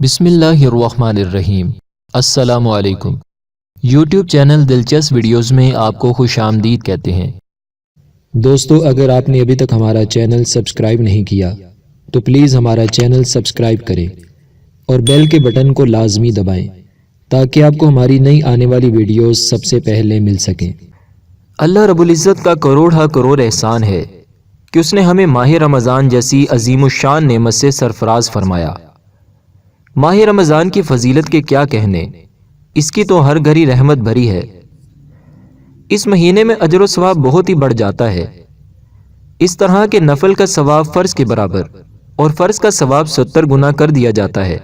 بسم اللہ الرحمن الرحیم۔ السلام علیکم۔ یوٹیوب چینل دلچسپ ویڈیوز میں آپ کو خوش آمدید کہتے ہیں۔ دوستو، اگر آپ نے ابھی تک ہمارا چینل سبسکرائب نہیں کیا تو پلیز ہمارا چینل سبسکرائب کریں اور بیل کے بٹن کو لازمی دبائیں تاکہ آپ کو ہماری نئی آنے والی ویڈیوز سب سے پہلے مل سکیں۔ اللہ رب العزت کا کروڑ احسان ہے کہ اس نے ہمیں ماہ رمضان جیسی عظیم الشان نعمت سے سرفراز فرمایا۔ ماہ رمضان کی فضیلت کے کیا کہنے، اس کی تو ہر گھڑی رحمت بھری ہے۔ اس مہینے میں اجر و ثواب بہت ہی بڑھ جاتا ہے، اس طرح کہ نفل کا ثواب فرض کے برابر اور فرض کا ثواب 70 گنا کر دیا جاتا ہے۔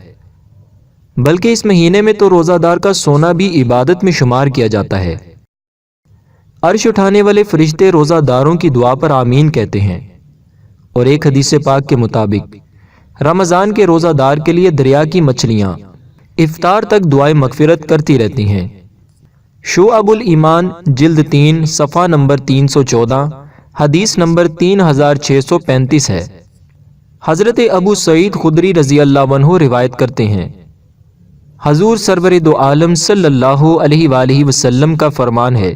بلکہ اس مہینے میں تو روزہ دار کا سونا بھی عبادت میں شمار کیا جاتا ہے۔ عرش اٹھانے والے فرشتے روزہ داروں کی دعا پر آمین کہتے ہیں، اور ایک حدیث پاک کے مطابق رمضان کے روزہ دار کے لیے دریا کی مچھلیاں افطار تک دعائیں مغفرت کرتی رہتی ہیں۔ شعب الایمان جلد 3 صفحہ نمبر 314 حدیث نمبر 3635 ہے۔ حضرت ابو سعید خدری رضی اللہ عنہ روایت کرتے ہیں، حضور سرور دو عالم صلی اللہ علیہ وآلہ وسلم کا فرمان ہے،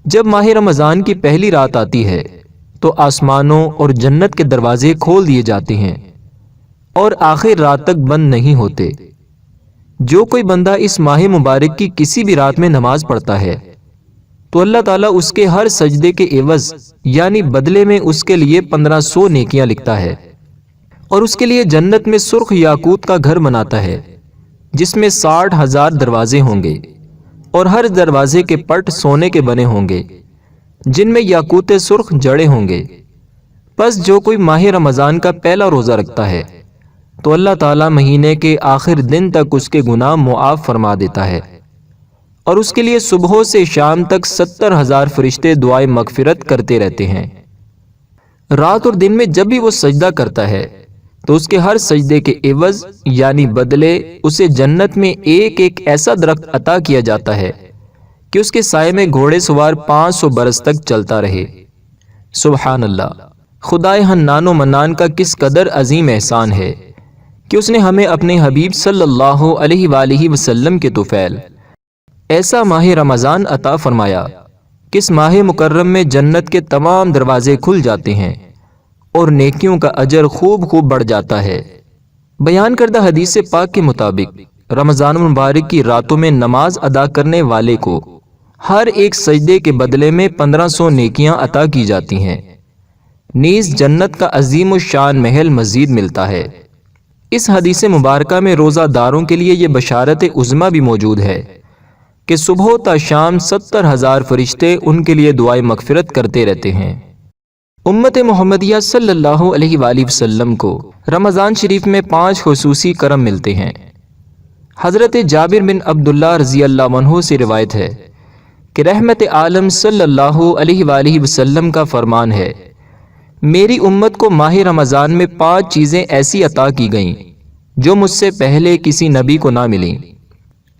جب ماہ رمضان کی پہلی رات آتی ہے تو آسمانوں اور جنت کے دروازے کھول دیے جاتے ہیں اور آخر رات تک بند نہیں ہوتے۔ جو کوئی بندہ اس ماہ مبارک کی کسی بھی رات میں نماز پڑھتا ہے تو اللہ تعالیٰ اس کے ہر سجدے کے عوض یعنی بدلے میں اس کے لیے 1500 نیکیاں لکھتا ہے، اور اس کے لیے جنت میں سرخ یاقوت کا گھر بناتا ہے جس میں 60,000 دروازے ہوں گے، اور ہر دروازے کے پٹ سونے کے بنے ہوں گے جن میں یاقوت سرخ جڑے ہوں گے۔ پس جو کوئی ماہ رمضان کا پہلا روزہ رکھتا ہے تو اللہ تعالیٰ مہینے کے آخر دن تک اس کے گناہ معاف فرما دیتا ہے، اور اس کے لیے صبح سے شام تک 70,000 فرشتے دعائیں مغفرت کرتے رہتے ہیں۔ رات اور دن میں جب بھی وہ سجدہ کرتا ہے تو اس کے ہر سجدے کے عوض یعنی بدلے اسے جنت میں ایک ایک ایسا درخت عطا کیا جاتا ہے کہ اس کے سائے میں گھوڑے سوار 500 برس تک چلتا رہے۔ سبحان اللہ! خدائے حنان و منان کا کس قدر عظیم احسان ہے کہ اس نے ہمیں اپنے حبیب صلی اللہ علیہ وآلہ وسلم کے طفیل ایسا ماہ رمضان عطا فرمایا کہ اس ماہ مکرم میں جنت کے تمام دروازے کھل جاتے ہیں اور نیکیوں کا اجر خوب بڑھ جاتا ہے۔ بیان کردہ حدیث پاک کے مطابق رمضان المبارک کی راتوں میں نماز ادا کرنے والے کو ہر ایک سجدے کے بدلے میں 1500 نیکیاں عطا کی جاتی ہیں، نیز جنت کا عظیم الشان محل مزید ملتا ہے۔ اس حدیث مبارکہ میں روزہ داروں کے لیے یہ بشارت عظمی بھی موجود ہے کہ صبح تا شام 70,000 فرشتے ان کے لیے دعائیں مغفرت کرتے رہتے ہیں۔ امت محمدیہ صلی اللہ علیہ وآلہ وسلم کو رمضان شریف میں 5 خصوصی کرم ملتے ہیں۔ حضرت جابر بن عبداللہ رضی اللہ عنہ سے روایت ہے کہ رحمت عالم صلی اللہ علیہ وآلہ وسلم کا فرمان ہے، میری امت کو ماہ رمضان میں 5 چیزیں ایسی عطا کی گئیں جو مجھ سے پہلے کسی نبی کو نہ ملیں۔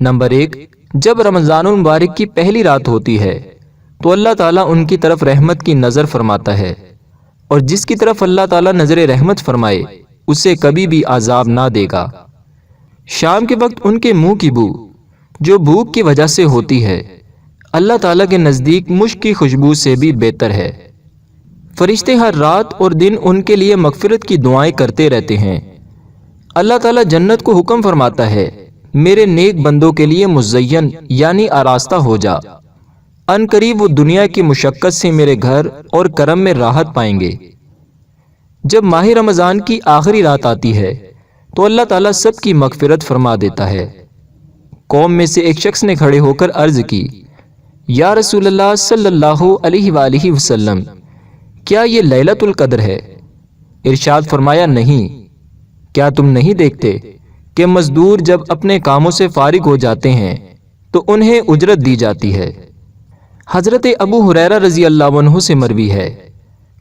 نمبر 1، جب رمضان المبارک کی پہلی رات ہوتی ہے تو اللہ تعالیٰ ان کی طرف رحمت کی نظر فرماتا ہے، اور جس کی طرف اللہ تعالیٰ نظر رحمت فرمائے اسے کبھی بھی عذاب نہ دے گا۔ شام کے وقت ان کے منہ کی بو جو بھوک کی وجہ سے ہوتی ہے اللہ تعالیٰ کے نزدیک مشک کی خوشبو سے بھی بہتر ہے۔ فرشتے ہر رات اور دن ان کے لیے مغفرت کی دعائیں کرتے رہتے ہیں۔ اللہ تعالیٰ جنت کو حکم فرماتا ہے، میرے نیک بندوں کے لیے مزین یعنی آراستہ ہو جا، ان قریب وہ دنیا کی مشقت سے میرے گھر اور کرم میں راحت پائیں گے۔ جب ماہ رمضان کی آخری رات آتی ہے تو اللہ تعالیٰ سب کی مغفرت فرما دیتا ہے۔ قوم میں سے ایک شخص نے کھڑے ہو کر عرض کی، یا رسول اللہ صلی اللہ علیہ وآلہ وسلم، کیا یہ لیلۃ القدر ہے؟ ارشاد فرمایا، نہیں۔ کیا تم نہیں دیکھتے کہ مزدور جب اپنے کاموں سے فارغ ہو جاتے ہیں تو انہیں اجرت دی جاتی ہے؟ حضرت ابو ہریرہ رضی اللہ عنہ سے مروی ہے،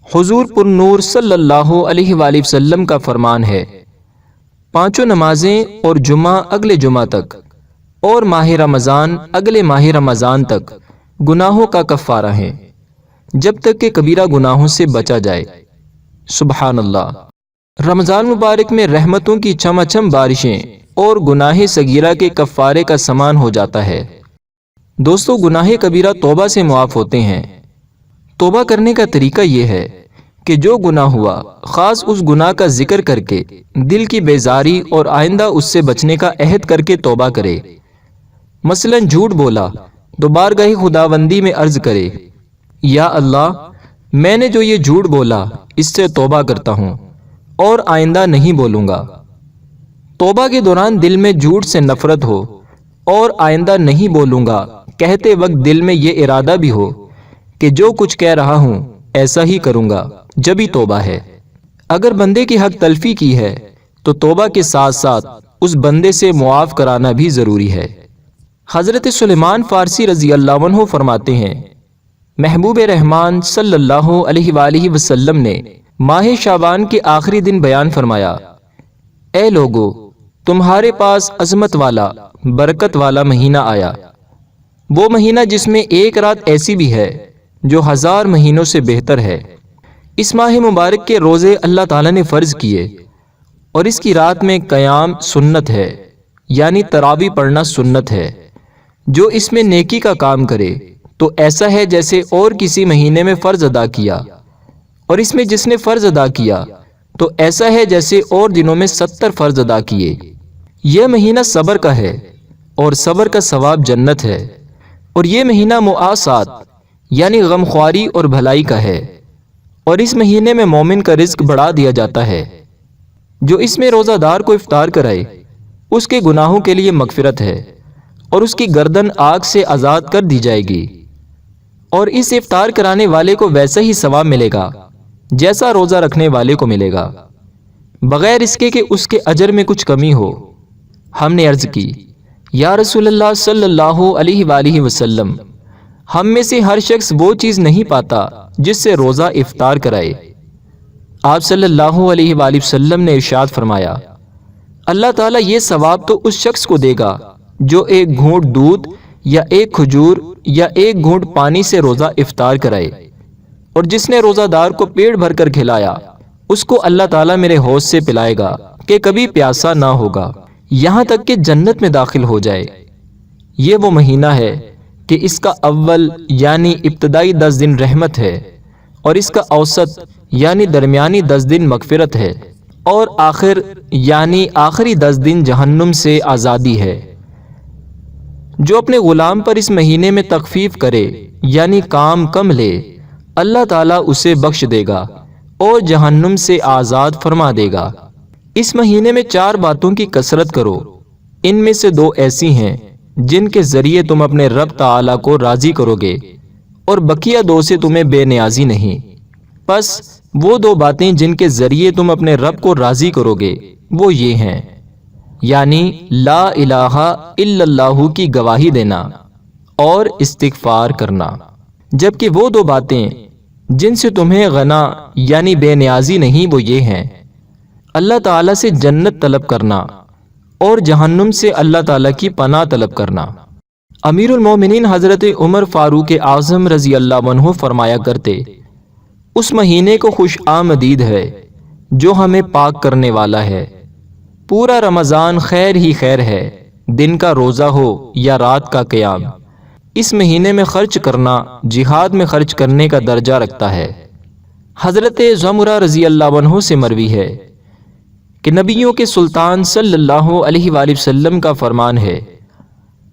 حضور پر نور صلی اللہ علیہ وآلہ وسلم کا فرمان ہے، 5 نمازیں اور جمعہ اگلے جمعہ تک اور ماہ رمضان اگلے ماہ رمضان تک گناہوں کا کفارہ ہیں جب تک کہ کبیرہ گناہوں سے بچا جائے۔ سبحان اللہ! رمضان مبارک میں رحمتوں کی چھماچھم بارشیں اور گناہ صغیرہ کے کفارے کا سامان ہو جاتا ہے۔ دوستو، گناہ کبیرہ توبہ سے معاف ہوتے ہیں۔ توبہ کرنے کا طریقہ یہ ہے کہ جو گناہ ہوا خاص اس گناہ کا ذکر کر کے دل کی بیزاری اور آئندہ اس سے بچنے کا عہد کر کے توبہ کرے۔ مثلا جھوٹ بولا تو بارگاہ خداوندی میں عرض کرے، یا اللہ، میں نے جو یہ جھوٹ بولا اس سے توبہ کرتا ہوں اور آئندہ نہیں بولوں گا۔ توبہ کے دوران دل میں جھوٹ سے نفرت ہو اور آئندہ نہیں بولوں گا کہتے وقت دل میں یہ ارادہ بھی ہو کہ جو کچھ کہہ رہا ہوں ایسا ہی کروں گا، جبھی توبہ ہے۔ اگر بندے کی حق تلفی کی ہے تو توبہ کے ساتھ ساتھ اس بندے سے معاف کرانا بھی ضروری ہے۔ حضرت سلیمان فارسی رضی اللہ عنہ فرماتے ہیں، محبوب رحمان صلی اللہ علیہ وآلہ وسلم نے ماہ شعبان کے آخری دن بیان فرمایا، اے لوگو، تمہارے پاس عظمت والا برکت والا مہینہ آیا، وہ مہینہ جس میں ایک رات ایسی بھی ہے جو 1000 مہینوں سے بہتر ہے۔ اس ماہ مبارک کے روزے اللہ تعالیٰ نے فرض کیے اور اس کی رات میں قیام سنت ہے، یعنی تراویح پڑھنا سنت ہے۔ جو اس میں نیکی کا کام کرے تو ایسا ہے جیسے اور کسی مہینے میں فرض ادا کیا، اور اس میں جس نے فرض ادا کیا تو ایسا ہے جیسے اور دنوں میں 70 فرض ادا کیے۔ یہ مہینہ صبر کا ہے اور صبر کا ثواب جنت ہے، اور یہ مہینہ معاصات یعنی غمخواری اور بھلائی کا ہے، اور اس مہینے میں مومن کا رزق بڑھا دیا جاتا ہے۔ جو اس میں روزہ دار کو افطار کرائے اس کے گناہوں کے لیے مغفرت ہے، اور اس کی گردن آگ سے آزاد کر دی جائے گی، اور اس افطار کرانے والے کو ویسا ہی ثواب ملے گا جیسا روزہ رکھنے والے کو ملے گا، بغیر اس کے کہ اس کے اجر میں کچھ کمی ہو۔ ہم نے عرض کی، یا رسول اللہ صلی اللہ علیہ وآلہ وسلم، ہم میں سے ہر شخص وہ چیز نہیں پاتا جس سے روزہ افطار کرائے۔ آپ صلی اللہ علیہ وآلہ وسلم نے ارشاد فرمایا، اللہ تعالیٰ یہ ثواب تو اس شخص کو دے گا جو ایک گھونٹ دودھ یا ایک کھجور یا ایک گھونٹ پانی سے روزہ افطار کرائے، اور جس نے روزہ دار کو پیٹ بھر کر کھلایا اس کو اللہ تعالیٰ میرے حوض سے پلائے گا کہ کبھی پیاسا نہ ہوگا، یہاں تک کہ جنت میں داخل ہو جائے۔ یہ وہ مہینہ ہے کہ اس کا اول یعنی ابتدائی 10 دن رحمت ہے، اور اس کا اوسط یعنی درمیانی 10 دن مغفرت ہے، اور آخر یعنی آخری 10 دن جہنم سے آزادی ہے۔ جو اپنے غلام پر اس مہینے میں تخفیف کرے یعنی کام کم لے، اللہ تعالیٰ اسے بخش دے گا اور جہنم سے آزاد فرما دے گا۔ اس مہینے میں 4 باتوں کی کثرت کرو، ان میں سے 2 ایسی ہیں جن کے ذریعے تم اپنے رب تعالیٰ کو راضی کرو گے، اور بقیہ 2 سے تمہیں بے نیازی نہیں۔ پس وہ 2 باتیں جن کے ذریعے تم اپنے رب کو راضی کرو گے وہ یہ ہیں، یعنی لا الہ الا اللہ کی گواہی دینا اور استغفار کرنا، جبکہ وہ 2 باتیں جن سے تمہیں غنا یعنی بے نیازی نہیں وہ یہ ہیں، اللہ تعالیٰ سے جنت طلب کرنا اور جہنم سے اللہ تعالیٰ کی پناہ طلب کرنا۔ امیر المومنین حضرت عمر فاروق اعظم رضی اللہ عنہ فرمایا کرتے، اس مہینے کو خوش آمدید ہے جو ہمیں پاک کرنے والا ہے۔ پورا رمضان خیر ہی خیر ہے، دن کا روزہ ہو یا رات کا قیام۔ اس مہینے میں خرچ کرنا جہاد میں خرچ کرنے کا درجہ رکھتا ہے۔ حضرت زمرہ رضی اللہ عنہ سے مروی ہے کہ نبیوں کے سلطان صلی اللہ علیہ وآلہ وسلم کا فرمان ہے،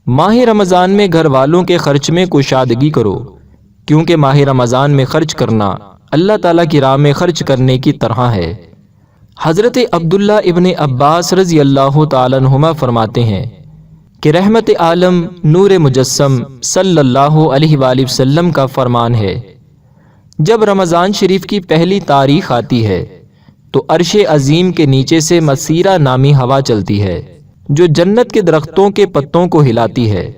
ماہ رمضان میں گھر والوں کے خرچ میں کشادگی کرو، کیونکہ ماہ رمضان میں خرچ کرنا اللہ تعالیٰ کی راہ میں خرچ کرنے کی طرح ہے۔ حضرت عبداللہ ابن عباس رضی اللہ تعالیٰ عنہما فرماتے ہیں کہ رحمت عالم نور مجسم صلی اللہ علیہ وآلہ وسلم کا فرمان ہے، جب رمضان شریف کی پہلی تاریخ آتی ہے تو عرش عظیم کے نیچے سے مسیرہ نامی ہوا چلتی ہے جو جنت کے درختوں کے پتوں کو ہلاتی ہے۔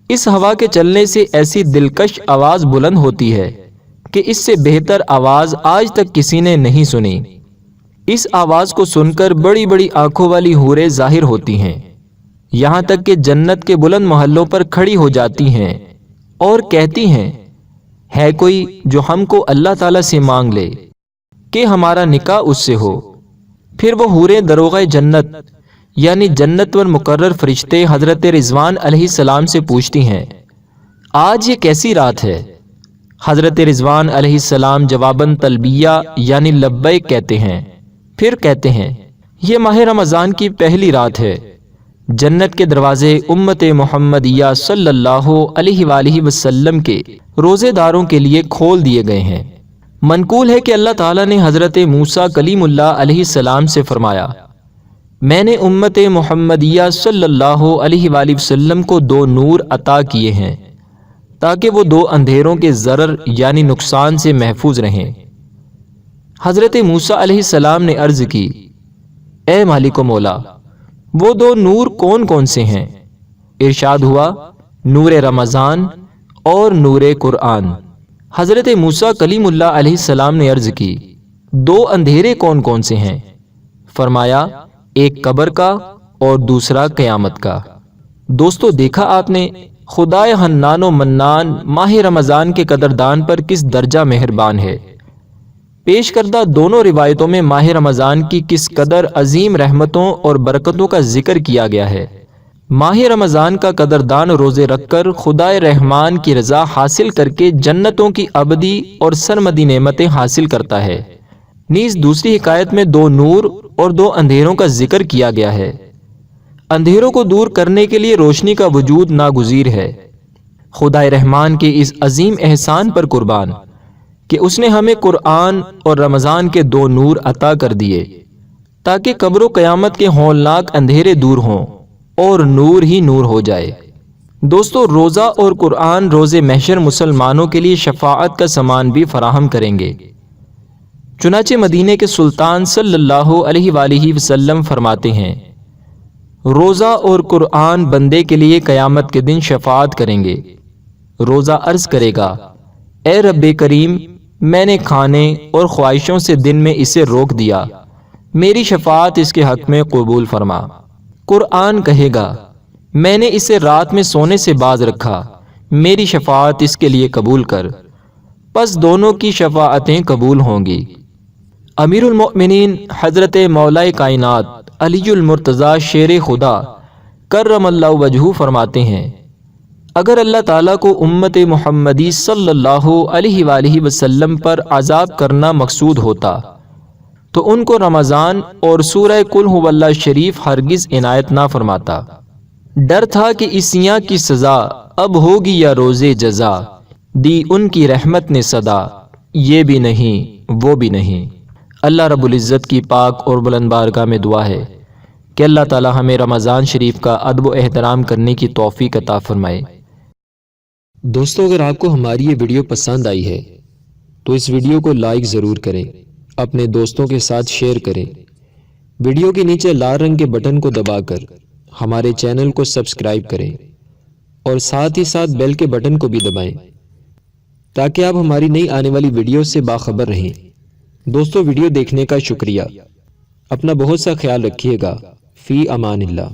اس ہوا کے چلنے سے ایسی دلکش آواز بلند ہوتی ہے کہ اس سے بہتر آواز آج تک کسی نے نہیں سنی۔ اس آواز کو سن کر بڑی بڑی آنکھوں والی حوریں ظاہر ہوتی ہیں، یہاں تک کہ جنت کے بلند محلوں پر کھڑی ہو جاتی ہیں اور کہتی ہیں، ہے کوئی جو ہم کو اللہ تعالیٰ سے مانگ لے کہ ہمارا نکاح اس سے ہو۔ پھر وہ حوریں دروغہ جنت یعنی جنت پر مقرر فرشتے حضرت رضوان علیہ السلام سے پوچھتی ہیں آج یہ کیسی رات ہے؟ حضرت رضوان علیہ السلام جواباً تلبیہ یعنی لبیک کہتے ہیں، پھر کہتے ہیں یہ ماہ رمضان کی پہلی رات ہے، جنت کے دروازے امت محمدیہ صلی اللہ علیہ وآلہ وسلم کے روزے داروں کے لیے کھول دیے گئے ہیں۔ منقول ہے کہ اللہ تعالیٰ نے حضرت موسیٰ کلیم اللہ علیہ السلام سے فرمایا میں نے امت محمدیہ صلی اللہ علیہ وآلہ وسلم کو 2 نور عطا کیے ہیں تاکہ وہ 2 اندھیروں کے ضرر یعنی نقصان سے محفوظ رہیں۔ حضرت موسیٰ علیہ السلام نے عرض کی اے مالک و مولا وہ 2 نور کون کون سے ہیں؟ ارشاد ہوا نور رمضان اور نور قرآن۔ حضرت موسیٰ کلیم اللہ علیہ السلام نے عرض کی 2 اندھیرے کون کون سے ہیں؟ فرمایا ایک قبر کا اور دوسرا قیامت کا۔ دوستو دیکھا آپ نے خدائے حنان و منان ماہ رمضان کے قدردان پر کس درجہ مہربان ہے۔ پیش کردہ دونوں روایتوں میں ماہ رمضان کی کس قدر عظیم رحمتوں اور برکتوں کا ذکر کیا گیا ہے۔ ماہ رمضان کا قدردان روزے رکھ کر خدائے رحمان کی رضا حاصل کر کے جنتوں کی ابدی اور سرمدی نعمتیں حاصل کرتا ہے۔ نیز دوسری حکایت میں 2 نور اور 2 اندھیروں کا ذکر کیا گیا ہے۔ اندھیروں کو دور کرنے کے لیے روشنی کا وجود ناگزیر ہے۔ خدائے رحمان کے اس عظیم احسان پر قربان کہ اس نے ہمیں قرآن اور رمضان کے 2 نور عطا کر دیے تاکہ قبر و قیامت کے ہولناک اندھیرے دور ہوں اور نور ہی نور ہو جائے۔ دوستو روزہ اور قرآن روز محشر مسلمانوں کے لیے شفاعت کا سامان بھی فراہم کریں گے۔ چنانچہ مدینے کے سلطان صلی اللہ علیہ وآلہ وسلم فرماتے ہیں روزہ اور قرآن بندے کے لیے قیامت کے دن شفاعت کریں گے۔ روزہ عرض کرے گا اے رب کریم میں نے کھانے اور خواہشوں سے دن میں اسے روک دیا، میری شفاعت اس کے حق میں قبول فرما۔ قرآن کہے گا میں نے اسے رات میں سونے سے باز رکھا، میری شفاعت اس کے لیے قبول کر، پس دونوں کی شفاعتیں قبول ہوں گی۔ امیر المؤمنین حضرت مولا کائنات علی المرتضیٰ شیر خدا کرم اللہ وجہہ فرماتے ہیں اگر اللہ تعالیٰ کو امت محمدی صلی اللہ علیہ وآلہ وسلم پر عذاب کرنا مقصود ہوتا تو ان کو رمضان اور سورہ قل ھو اللہ شریف ہرگز عنایت نہ فرماتا۔ ڈر تھا کہ عیسیاں کی سزا اب ہوگی یا روزے جزا، دی ان کی رحمت نے صدا، یہ بھی نہیں وہ بھی نہیں۔ اللہ رب العزت کی پاک اور بلند بارگاہ میں دعا ہے کہ اللہ تعالی ہمیں رمضان شریف کا ادب و احترام کرنے کی توفیق عطا فرمائے۔ دوستو اگر آپ کو ہماری یہ ویڈیو پسند آئی ہے تو اس ویڈیو کو لائک ضرور کریں، اپنے دوستوں کے ساتھ شیئر کریں، ویڈیو کے نیچے لال رنگ کے بٹن کو دبا کر ہمارے چینل کو سبسکرائب کریں اور ساتھ ہی ساتھ بیل کے بٹن کو بھی دبائیں تاکہ آپ ہماری نئی آنے والی ویڈیو سے باخبر رہیں۔ دوستو ویڈیو دیکھنے کا شکریہ، اپنا بہت سا خیال رکھیے گا، فی امان اللہ۔